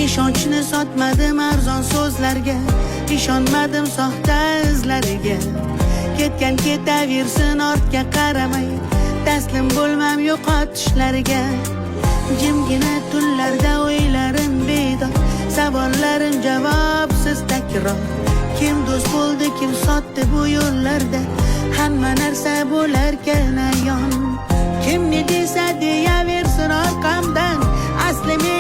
ishonchni sotmadim arzon so'zlarga, ishonmadim soxta izlariga. Ketgan ketaversin ortga qaramay, taslim bo'lmam yo'qotishlarga. Jimgina tunlarda o'ylarim bedor, savollarim javobsiz takror. Kim do'st bo'ldi, kim sotdi bu yo'llarda, hamma narsa bo'larkan ayon. Kim ne desa deyaversin orqamdan, asli men